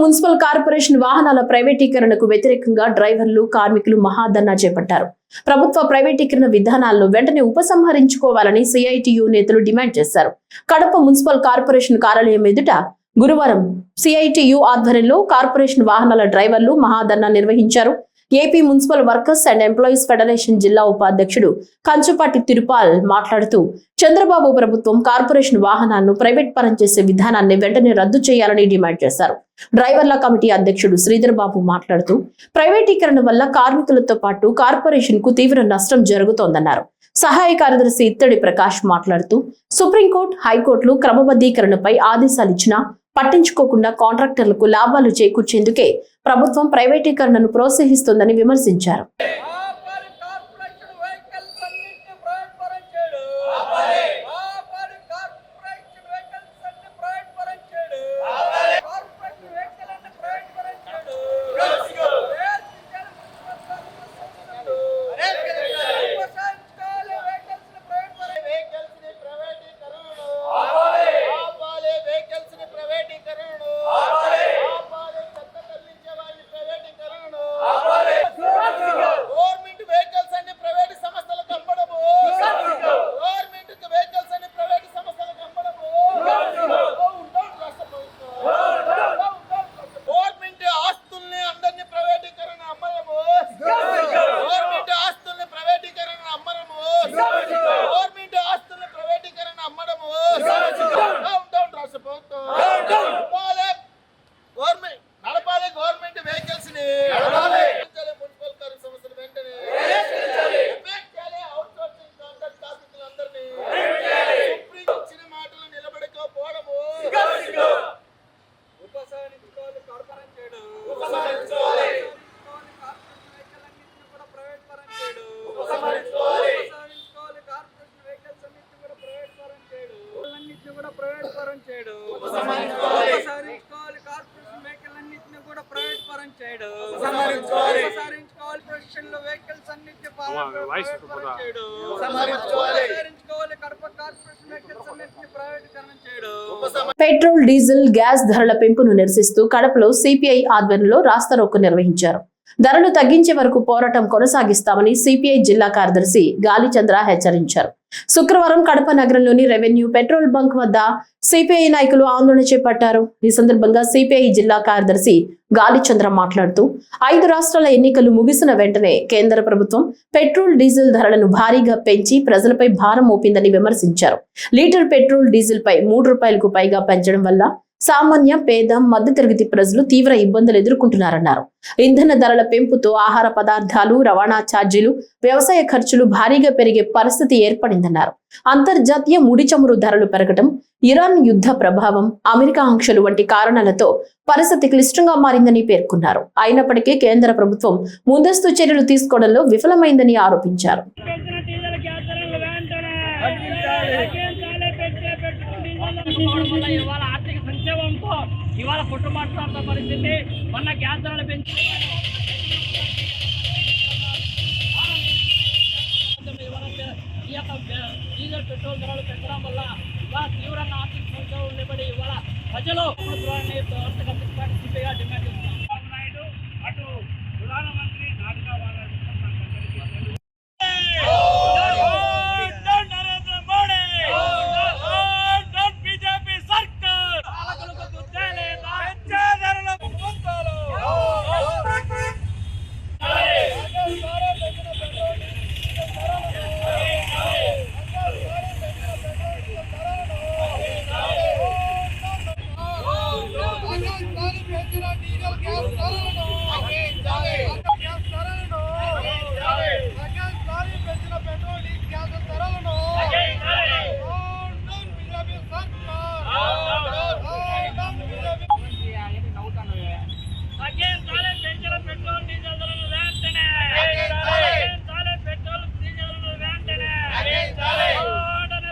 Municipal corporation వాహనాల ప్రైవేటీకరణకు వ్యతిరేకంగా డ్రైవర్లు, కార్మికులు మహాధర్నా చేపట్టారు. ప్రభుత్వ ప్రైవేటీకరణ విధానాలను వెంటనే ఉపసంహరించుకోవాలని సిఐటియు నేతలు డిమాండ్ చేశారు. కడప మున్సిపల్ కార్పొరేషన్ కార్యాలయం ఎదుట గురువారం సిఐటియు ఆధ్వర్యంలో కార్పొరేషన్ వాహనాల డ్రైవర్లు మహాధర్నా నిర్వహించారు. AP municipal workers and employees federation జిల్లా ఉపాధ్యక్షుడు కంచుపాటి తిరుపాల్ మాట్లాడుతూ, చంద్రబాబు ప్రభుత్వం కార్పొరేషన్ వాహనాలను ప్రైవేట్ పరం చేసే విధానాన్ని వెంటనే రద్దు చేయాలని డిమాండ్ చేశారు. డ్రైవర్ల కమిటీ అధ్యక్షుడు శ్రీధర్ బాబు మాట్లాడుతూ, ప్రైవేటీకరణ వల్ల కార్మికులతో పాటు కార్పొరేషన్ కు తీవ్ర నష్టం జరుగుతోందన్నారు. సహాయ కార్యదర్శి ఇత్తడి ప్రకాష్ మాట్లాడుతూ, సుప్రీంకోర్టు, హైకోర్టులు క్రమబద్ధీకరణపై ఆదేశాలు ఇచ్చినా పట్టించుకోకుండా కాంట్రాక్టర్లకు లాభాలు చేకూర్చేందుకే ప్రభుత్వం ప్రైవేటీకరణను ప్రోత్సహిస్తోందని విమర్శించారు. పెట్రోల్, డీజిల్, గ్యాస్ ధరల పెంపును నిరసిస్తూ కడపలో సిపిఐ ఆధ్వర్యంలో రాస్తారోకో నిర్వహించారు. ధరలు తగ్గించే వరకు పోరాటం కొనసాగిస్తామని సిపిఐ జిల్లా కార్యదర్శి గాలిచంద్ర హెచ్చరించారు. శుక్రవారం కడప నగరంలోని రెవెన్యూ పెట్రోల్ బంక్ వద్ద సిపిఐ నాయకులు ఆందోళన చేపట్టారు. ఈ సందర్భంగా సిపిఐ జిల్లా కార్యదర్శి గాలిచంద్ర మాట్లాడుతూ, 5 రాష్ట్రాల ఎన్నికలు ముగిసిన వెంటనే కేంద్ర ప్రభుత్వం పెట్రోల్, డీజిల్ ధరలను భారీగా పెంచి ప్రజలపై భారం మోపిందని విమర్శించారు. లీటర్ పెట్రోల్, డీజిల్ పై 3 రూపాయలకు పైగా పెంచడం వల్ల సామాన్య, పేద, మధ్యతరగతి ప్రజలు తీవ్ర ఇబ్బందులు ఎదుర్కొంటున్నారన్నారు. ఇంధన ధరల పెంపుతో ఆహార పదార్థాలు, రవాణా ఛార్జీలు, వ్యవసాయ ఖర్చులు భారీగా పెరిగే పరిస్థితి ఏర్పడిందన్నారు. అంతర్జాతీయ ముడి చమురు ధరలు పెరగడం, ఇరాన్ యుద్ధ ప్రభావం, అమెరికా ఆంక్షలు వంటి కారణాలతో పరిస్థితి క్లిష్టంగా మారిందని పేర్కొన్నారు. అయినప్పటికీ కేంద్ర ప్రభుత్వం ముందస్తు చర్యలు తీసుకోవడంలో విఫలమైందని ఆరోపించారు. ఇవాళ పుట్టుమాట్లాడుతున్న పరిస్థితి మొన్న గ్యాస్ ధరలు పెంచి ఈ యొక్క డీజిల్, పెట్రోల్ ధరలు పెంచడం వల్ల ఇవాళ తీవ్రంగా ఆర్థిక సంక్షోభం నిలబడి ఇవాళ ప్రజలు